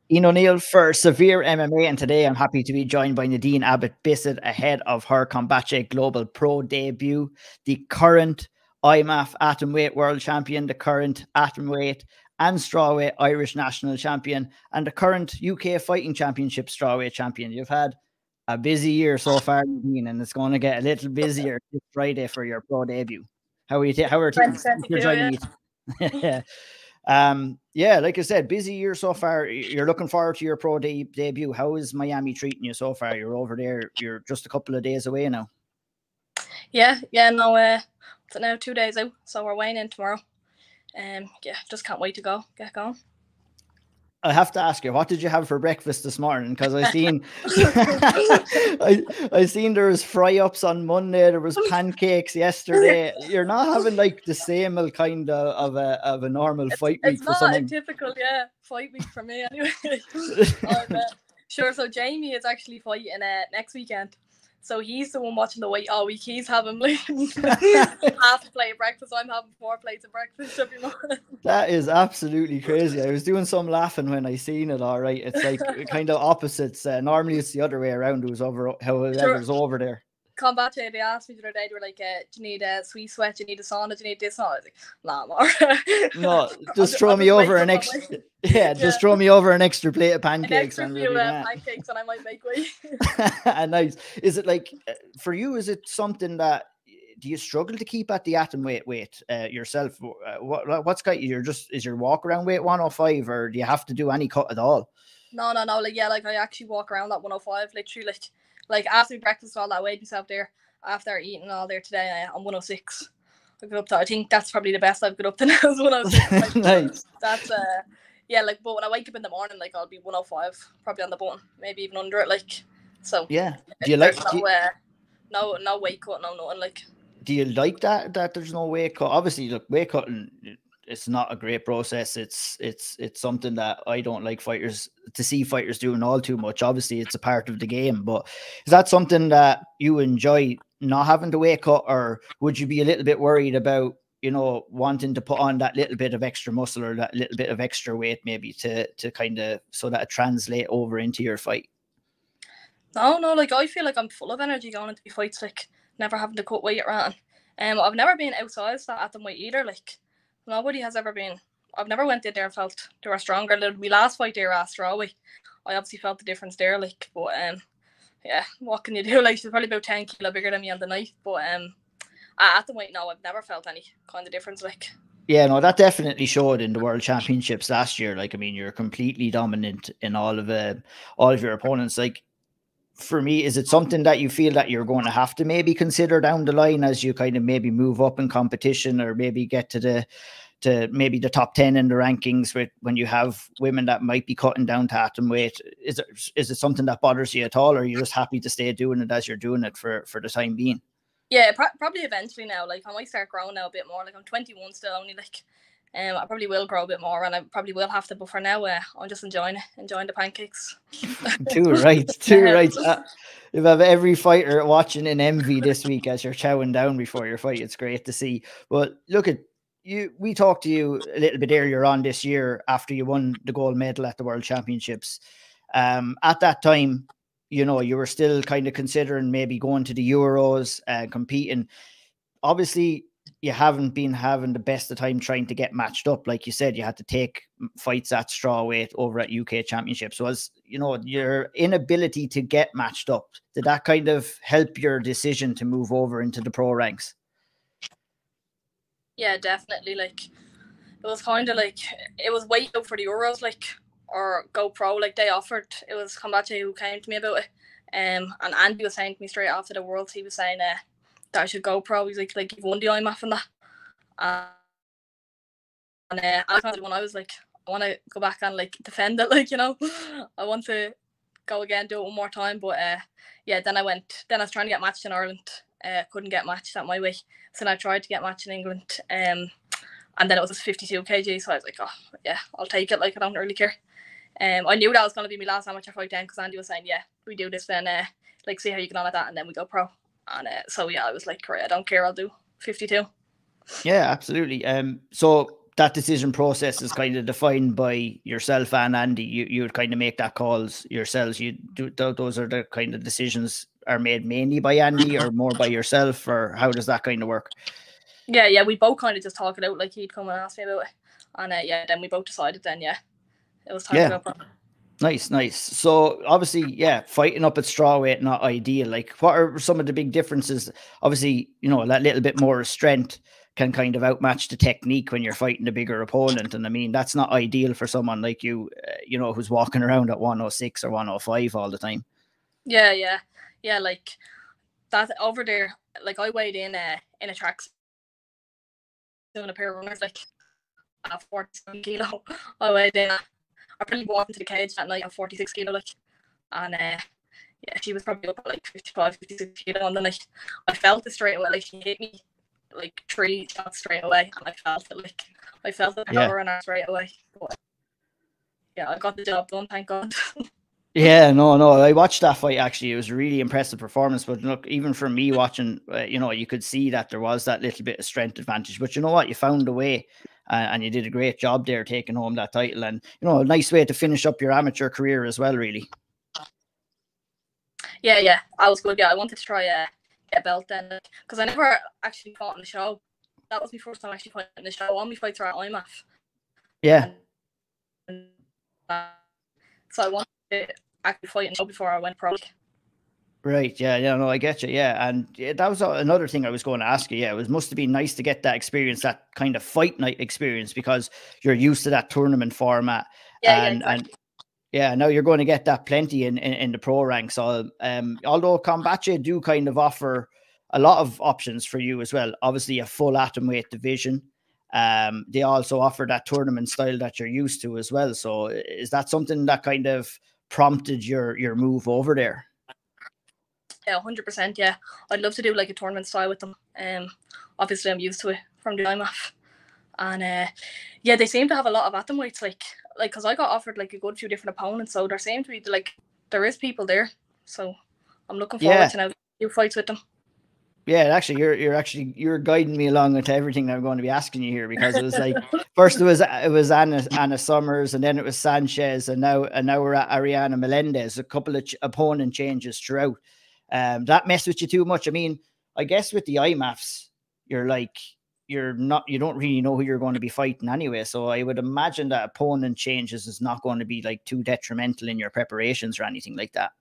Ian O'Neill for Severe MMA, and today I'm happy to be joined by Nadine Abbott Bissett ahead of her Combate Global Pro debut, the current IMMAF Atomweight World Champion, the current Atomweight and Strawweight Irish National Champion, and the current UK Fighting Championship Strawweight Champion. You've had a busy year so far, Nadine, and it's going to get a little busier this Friday for your pro debut. How are you? How are things? Thanks for joining me. Yeah, like I said, busy year so far. You're looking forward to your pro debut. How is Miami treating you so far? You're over there. You're just a couple of days away now. Yeah, no, it's now 2 days out, so we're weighing in tomorrow. Yeah, just can't wait to get going. I have to ask you, what did you have for breakfast this morning? Because I seen, I seen there was fry ups on Monday. There was pancakes yesterday. You're not having like the same kind of a normal fight week for someone. It's not a typical fight week for me anyway. Sure. So Jamie is actually fighting next weekend. So he's the one watching the weight all week. He's having like half a plate of breakfast. I'm having 4 plates of breakfast every morning. That is absolutely crazy. I was doing some laughing when I seen it. All right, it's like kind of opposites. Normally it's the other way around. It was whoever's over there. Combate, they asked me the other day, they were like, do you need a sweet sweat? Do you need a sauna? Do you need this? And I was like, nah, more. No, just throw me over an extra. Yeah, just throw me over an extra plate of pancakes. An extra few pancakes, and I might make weight. Nice. Is it like for you? Is it something that do you struggle to keep at the atomweight weight yourself? What's got you? Is your walk around weight 105, or do you have to do any cut at all? No. Like I actually walk around at 105, literally. Like after breakfast and all that, I weighed myself there after eating all there today. I'm 106. I got up to, I think that's probably the best I've got up to now is 106. Like, nice. That's yeah, like, but when I wake up in the morning, like I'll be 105, probably on the button, maybe even under it, like. So yeah. Do you like no weight cut, no nothing, like. Do you like that there's no weight cut? Obviously, look, weight cutting, it's not a great process. It's something that I don't like to see fighters doing all too much. Obviously, it's a part of the game, but is that something that you enjoy, not having to weight cut, or would you be a little bit worried about, wanting to put on that little bit of extra muscle or that little bit of extra weight maybe to kind of so that it translate over into your fight? No, like I feel like I'm full of energy going into fights, like never having to cut weight around. I've never been outside that Atomweight either, like. Nobody has ever been. I've never went in there and felt they were stronger. My last fight there at Strawweight, I obviously felt the difference there. Like, but yeah, what can you do? Like, she's probably about 10 kilo bigger than me on the night. But at the weight, no, I've never felt any kind of difference. Like, yeah, no, that definitely showed in the World Championships last year. Like, I mean, you're completely dominant in all of your opponents. Like, for me, is it something that you feel that you're going to have to maybe consider down the line as you kind of maybe move up in competition, or maybe get to maybe the top 10 in the rankings when you have women that might be cutting down to atomweight? Is it something that bothers you at all, or are you just happy to stay doing it as you're doing it for the time being? Yeah, probably eventually now. Like, I might start growing now a bit more. Like, I'm 21 still, only like. I probably will grow a bit more, and I probably will have to. But for now, I'm just enjoying the pancakes. Too right. If I have every fighter watching in envy this week as you're chowing down before your fight, it's great to see. But look at you. We talked to you a little bit earlier on this year after you won the gold medal at the World Championships. At that time, you were still kind of considering maybe going to the Euros and competing. Obviously, you haven't been having the best of time trying to get matched up. Like you said, you had to take fights at strawweight over at UK Championships. So as your inability to get matched up, did that kind of help your decision to move over into the pro ranks? Yeah, definitely. Like, it was kind of like, it was wait out for the Euros, like, or go pro. Like, they offered, it was Combate who came to me about it. And Andy was saying to me straight after the Worlds, he was saying that I should go pro. He's like you've won the IMMAF and that. I was like, I want to go back and like defend it, like, I want to go again, do it one more time. But yeah, then I was trying to get matched in Ireland, couldn't get matched at my weight, so then I tried to get matched in England, and then it was 52 kg, so I was like, oh yeah, I'll take it, like, I don't really care. I knew that was going to be my last amateur fight then, because Andy was saying, yeah, we do this then, like, see how you get on at that, and then we go pro. And so yeah, I was like, great, I don't care, I'll do 52. Yeah, absolutely. So that decision process is kind of defined by yourself and Andy. You would kind of make that calls yourselves. You do those are the kind of decisions are made mainly by Andy or more by yourself, or how does that kind of work? Yeah, we both kind of just talk it out. Like he'd come and ask me about it, and yeah, then we both decided. Then it was time to go. Nice. So obviously, yeah, fighting up at strawweight not ideal. Like, what are some of the big differences? Obviously, you know, that little bit more strength can kind of outmatch the technique when you're fighting a bigger opponent. And I mean, that's not ideal for someone like you, you know, who's walking around at 106 or 105 all the time. Yeah. Like that over there. Like I weighed in a tracksuit doing a pair of runners, like at 47 kilo. I weighed in. I probably walked into the cage that night at 46 kilo, like, and yeah, she was probably up at like 55, 56 kilo, and then like I felt it straight away. Like she hit me like 3 shots straight away, and I felt it. Like I felt the power in her straight away. But yeah, I got the job done, thank God. Yeah, no. I watched that fight, actually. It was a really impressive performance. But look, even for me watching, you know, you could see that there was that little bit of strength advantage. But you know what? You found a way, and you did a great job there taking home that title. And, you know, a nice way to finish up your amateur career as well, really. Yeah. I was good. Yeah, I wanted to try get a belt then. Because I never actually fought in the show. That was my first time actually fighting in the show. All my fights were at IMMAF. Yeah. So I wanted to actually fight in the show before I went pro. Right. Yeah. No, I get you. Yeah. And that was another thing I was going to ask you. Yeah. It must have been nice to get that experience, that kind of fight night experience, because you're used to that tournament format. Exactly. And now you're going to get that plenty in the pro ranks. So, although Combate do kind of offer a lot of options for you as well, obviously a full atomweight division. They also offer that tournament style that you're used to as well. So is that something that kind of prompted your move over there? Yeah, 100%. Yeah, I'd love to do like a tournament style with them. Obviously I'm used to it from the IMMAF, and yeah, they seem to have a lot of atomweights. Like because I got offered like a good few different opponents, so there seem to be like there is people there. So I'm looking forward to now new fights with them. Yeah, actually, you're guiding me along with everything that I'm going to be asking you here, because it was like first it was Anna Summers, and then it was Sanchez, and now we're at Ariana Melendez. A couple of opponent changes throughout. That messed with you too much? I mean, I guess with the IMMAFs, you don't really know who you're going to be fighting anyway. So I would imagine that opponent changes is not going to be like too detrimental in your preparations or anything like that.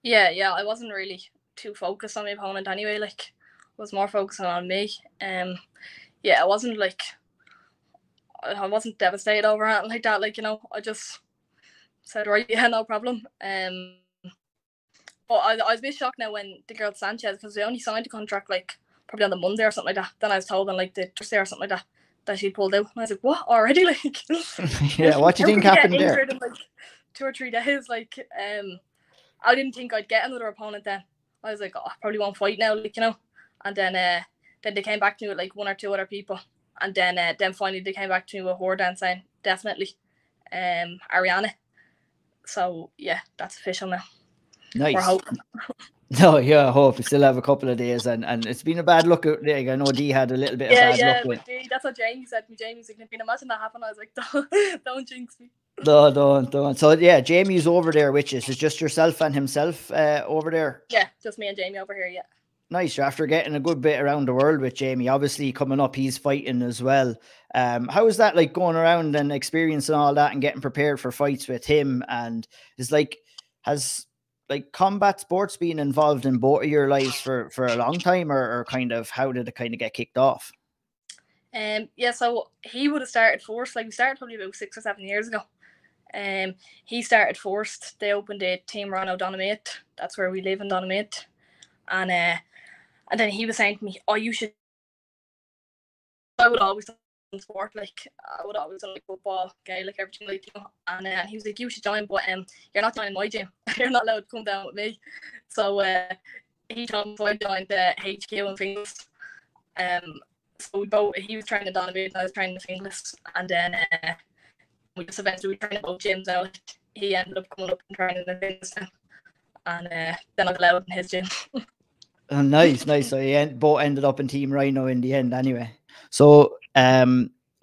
Yeah, I wasn't really too focused on my opponent anyway. Like, I was more focusing on me. Yeah, I wasn't devastated over it like that. Like, you know, I just said, right, yeah, no problem. But I was a bit shocked now when the girl Sanchez, because they only signed the contract like probably on the Monday or something like that. Then I was told on like the Thursday or something like that she pulled out. And I was like, what, already? Like, yeah, what do you think happened there? In like 2 or 3 days. Like, I didn't think I'd get another opponent then. I was like, oh, I probably won't fight now, like, you know. And then they came back to me with like 1 or 2 other people, and then finally they came back to me with Hordan saying definitely, Ariana. So yeah, that's official now. Nice. No, yeah, I hope. We still have a couple of days, and it's been a bad look. I know Dee had a little bit of bad luck with Dee. That's what Jamie said to me. Jamie's like, imagine that happened. I was like, don't jinx me. No, don't. So yeah, Jamie's over there, which is just yourself and himself over there. Yeah, just me and Jamie over here. Yeah. Nice. After getting a good bit around the world with Jamie, obviously coming up, he's fighting as well. How is that like going around and experiencing all that and getting prepared for fights with him? And has combat sports been involved in both of your lives for a long time, or kind of how did it kind of get kicked off? Yeah, so he would have started first. Like, we started probably about 6 or 7 years ago. He started first. They opened a Team Ryano Atomweight. That's where we live in Atomweight. And then he was saying to me, oh, you should. I would always done sport, like I would always done like football, Gaelic, everything, like, you know. And he was like, you should join, but you're not joining my gym. You're not allowed to come down with me. So he told me, so I joined the HQ in Finglas. So he was training down a bit and I was training in Finglas, and then we just eventually trained both gyms out. He ended up coming up and training in Finglas now, and then I was allowed in his gym. Oh, nice. So you both ended up in Team Ryano in the end anyway. So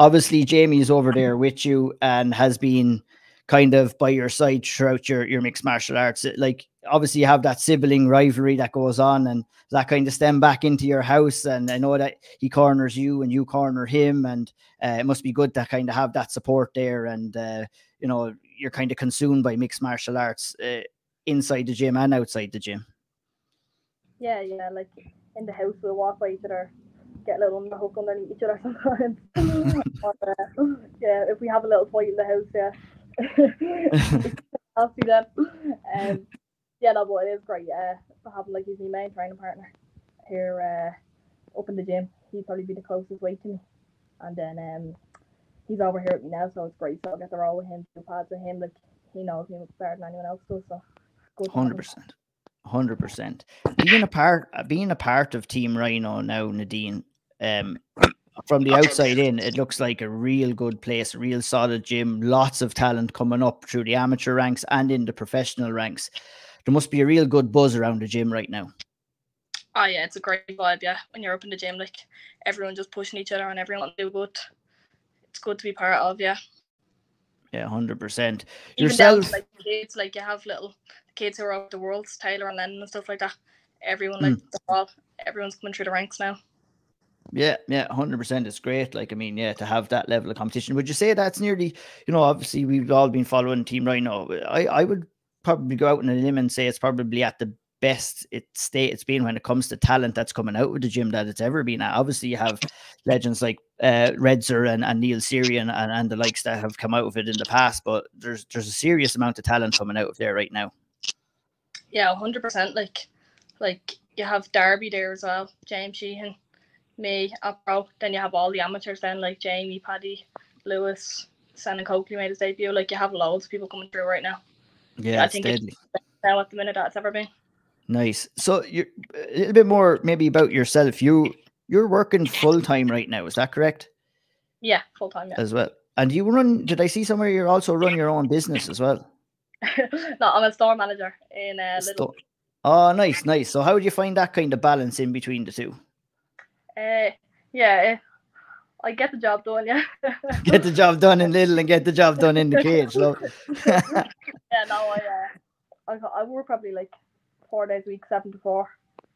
obviously Jamie's over there with you and has been kind of by your side throughout your mixed martial arts. Like, obviously you have that sibling rivalry that goes on, and that kind of stem back into your house. And I know that he corners you and you corner him, and it must be good to kind of have that support there. And you know, you're kind of consumed by mixed martial arts inside the gym and outside the gym. Yeah, like in the house we'll walk by each other, get a little hook underneath each other sometimes. But, yeah, if we have a little fight in the house, yeah. I'll see that. Yeah, no, but it is great. To have like he's my main training partner here up in the gym. He'd probably be the closest weight to me, and then he's over here with me now, so it's great. So I get to roll with him, do pads with him. Like, he knows me better than anyone else does. So good. 100%. Being a part of Team Ryano now, Nadine. From the outside in, it looks like a real good place, a real solid gym, lots of talent coming up through the amateur ranks and in the professional ranks. There must be a real good buzz around the gym right now. Oh yeah, it's a great vibe, yeah. When you're up in the gym, like everyone just pushing each other and everyone do good. It's good to be part of, yeah. Yeah, 100%. Even Yourself, down to, like kids, like you have little kids who are out the worlds, Taylor and Lennon and stuff like that. Everyone like everyone's coming through the ranks now. Yeah, 100%. It's great. Like, I mean, yeah, to have that level of competition. Would you say that's nearly, you know, obviously we've all been following Team Ryano. I would probably go out on a limb and say it's probably at the best it's been when it comes to talent that's coming out of the gym that it's ever been at. Obviously, you have legends like Redzer and Neil Syrian and the likes that have come out of it in the past, but there's a serious amount of talent coming out of there right now. Yeah, 100%. Like you have Darby there as well, James Sheehan, me, pro. Then you have all the amateurs then, like Jamie, Paddy, Lewis, San Coakley made his debut. Like, you have loads of people coming through right now. Yeah, I think it's now at the minute that it's ever been. Nice. So you're a little bit more maybe about yourself. You're working full-time right now, is that correct? Yeah, full-time, yeah. As well. And you run, did I see somewhere you also run your own business as well? No, I'm a store manager in Lidl. Oh, nice. So how do you find that kind of balance in between the two? Yeah, I get the job done, yeah. Get the job done in Lidl and get the job done in the cage. So. Yeah, no, I work probably like 4 days a week, 7 to 4.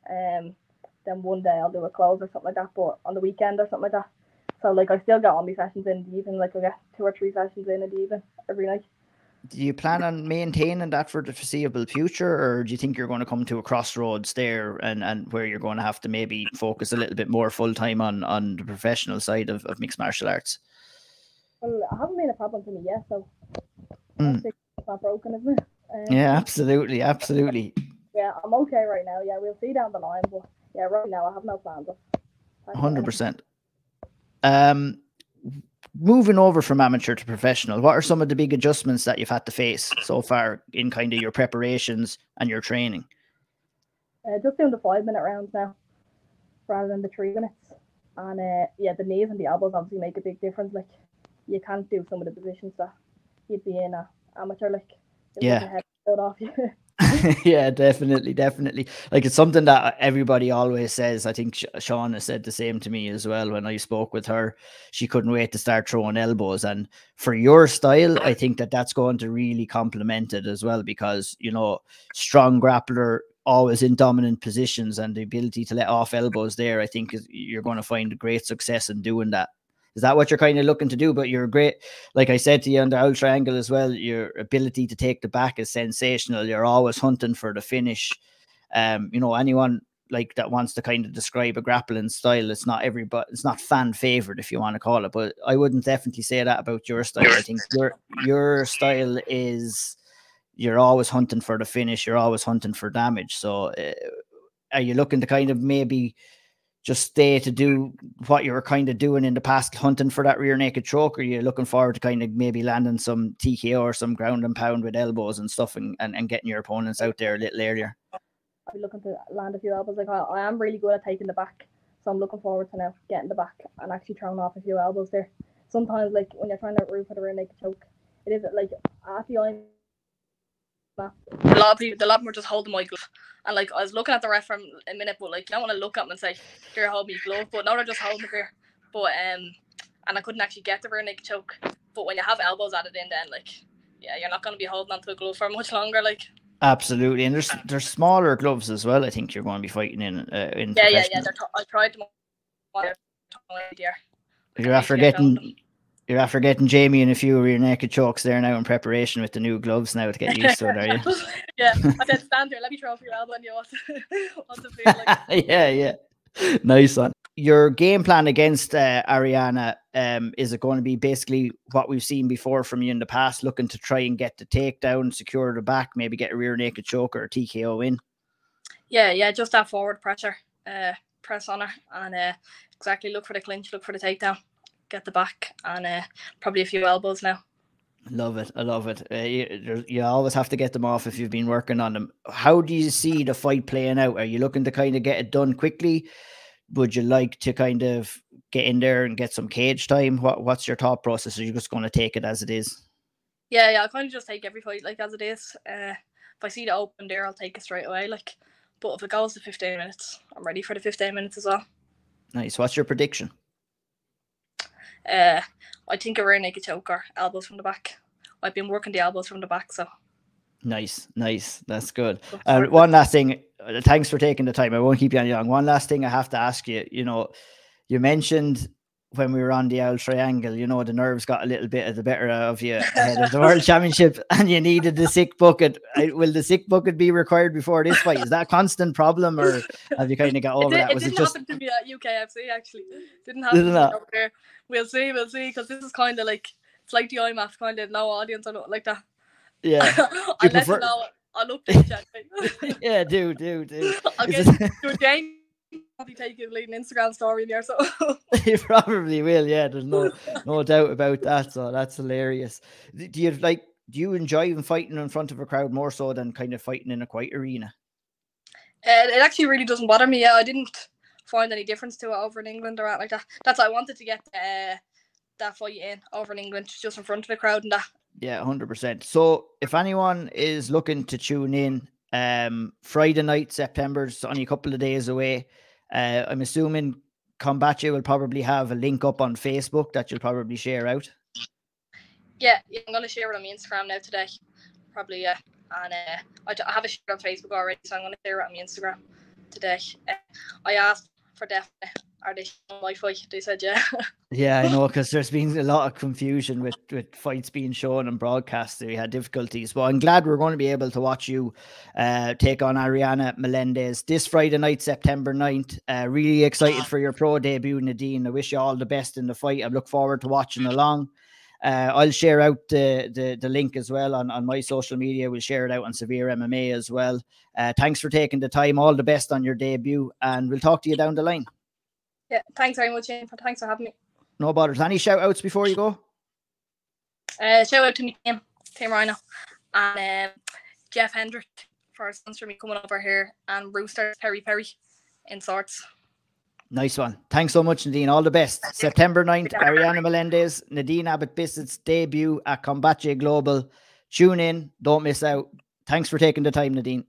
Then one day I'll do a close or something like that, but on the weekend or something like that. So like I still get all my sessions in the evening, like I get 2 or 3 sessions in the evening every night. Do you plan on maintaining that for the foreseeable future, or do you think you're going to come to a crossroads there and where you're going to have to maybe focus a little bit more full-time on the professional side of mixed martial arts? Well, it hasn't been a problem for me yet, so it's not broken, isn't it? Yeah, absolutely. Yeah, I'm okay right now. Yeah, we'll see down the line, but yeah, right now I have no plans. 100%. Moving over from amateur to professional, what are some of the big adjustments that you've had to face so far in kind of your preparations and your training? Just doing the 5-minute rounds now rather than the 3 minutes. And yeah, the knees and the elbows obviously make a big difference. Like, you can't do some of the positions that you'd be in amateur, like, yeah. Off. Yeah, definitely. Like, it's something that everybody always says. I think Shauna said the same to me as well when I spoke with her. She couldn't wait to start throwing elbows. And for your style, I think that's going to really complement it as well, because, you know, strong grappler, always in dominant positions, and the ability to let off elbows there, I think you're going to find great success in doing that. Is that what you're kind of looking to do? But you're great. Like I said to you on the owl triangle as well, your ability to take the back is sensational. You're always hunting for the finish. You know, anyone like that wants to kind of describe a grappling style, it's not fan favorite, if you want to call it. But I wouldn't definitely say that about your style. I think your style is, you're always hunting for the finish. You're always hunting for damage. So are you looking to kind of maybe just stay to do what you were kind of doing in the past, hunting for that rear naked choke, or you're looking forward to kind of maybe landing some TKO or some ground and pound with elbows and stuff and getting your opponents out there a little earlier? I'll be looking to land a few elbows. Like, I am really good at taking the back, so I'm looking forward to now getting the back and actually throwing off a few elbows there. Sometimes, like, when you're trying to root for the rear naked choke, it is like at the IMMAF, a lot of them were just holding my glove, and like I was looking at the ref for a minute, but like, you don't want to look at them and say, "They're holding me glove," but no, they're just holding it there. But and I couldn't actually get the rear naked choke. But when you have elbows added in, then like, yeah, you're not going to be holding onto a glove for much longer. Like, absolutely, and there's smaller gloves as well. I think you're going to be fighting in. Yeah. I tried them. You're after getting Jamie and a few of your naked chokes there now in preparation with the new gloves now to get used to it, are you? Yeah, I said, stand here, let me throw off your elbow and you want to feel like. Yeah. Nice one. Your game plan against Ariana, is it going to be basically what we've seen before from you in the past, looking to try and get the takedown, secure the back, maybe get a rear naked choke or a TKO in? Yeah, just that forward pressure, press on her, and exactly look for the clinch, look for the takedown, get the back, and probably a few elbows now. I love it. You always have to get them off if you've been working on them. How do you see the fight playing out? Are you looking to kind of get it done quickly? Would you like to kind of get in there and get some cage time? What's your thought process? Are you just going to take it as it is? Yeah, I'll kind of just take every fight like as it is. If I see the open there, I'll take it straight away. Like, but if it goes to 15 minutes, I'm ready for the 15 minutes as well. Nice. What's your prediction? I think a rear naked choke or elbows from the back. I've been working the elbows from the back, so. Nice. That's good. One last thing. Thanks for taking the time. I won't keep you any long. One last thing I have to ask you. You know, you mentioned when we were on the old triangle, you know, the nerves got a little bit of the better of you ahead of the World Championship, and you needed the sick bucket. Will the sick bucket be required before this fight? Is that a constant problem, or have you kind of got over that? It didn't happen to me at UKFC, actually. Didn't happen to me over there. We'll see, because this is kind of like, it's like the IMMAF, kind of no audience or nothing like that. Yeah. I'll let you know. I'll update you. Yeah, do. I'll get to James. Probably take a leading Instagram story in there, so you probably will. Yeah, there's no doubt about that. So that's hilarious. Do you enjoy even fighting in front of a crowd more so than kind of fighting in a quiet arena? It actually really doesn't bother me. Yeah, I didn't find any difference to it over in England or like that. That's why I wanted to get that fight in over in England, just in front of the crowd and that. Yeah, 100%. So if anyone is looking to tune in, Friday night, September's only a couple of days away. I'm assuming Combate will probably have a link up on Facebook that you'll probably share out. Yeah, I'm going to share it on my Instagram now today. Probably, yeah. And I have a share on Facebook already, so I'm going to share it on my Instagram today. I asked for definite, are they showing my fight? They said, yeah. Yeah, I know, because there's been a lot of confusion with fights being shown and broadcast. We had difficulties, but I'm glad we're going to be able to watch you take on Ariana Melendez this Friday night, September 9th. Really excited for your pro debut, Nadine. I wish you all the best in the fight. I look forward to watching along. I'll share out the link as well on my social media. We'll share it out on SevereMMA as well. Thanks for taking the time. All the best on your debut, and we'll talk to you down the line. Yeah, thanks very much, Ian. Thanks for having me. No bothers. Any shout outs before you go? Shout out to me, Team Ryano, and Jeff Hendrick for sponsoring me coming over here, and Rooster Perry in sorts. Nice one. Thanks so much, Nadine. All the best. September 9th, Ariana Melendez, Nadine Abbott Bissett's debut at Combate Global. Tune in. Don't miss out. Thanks for taking the time, Nadine.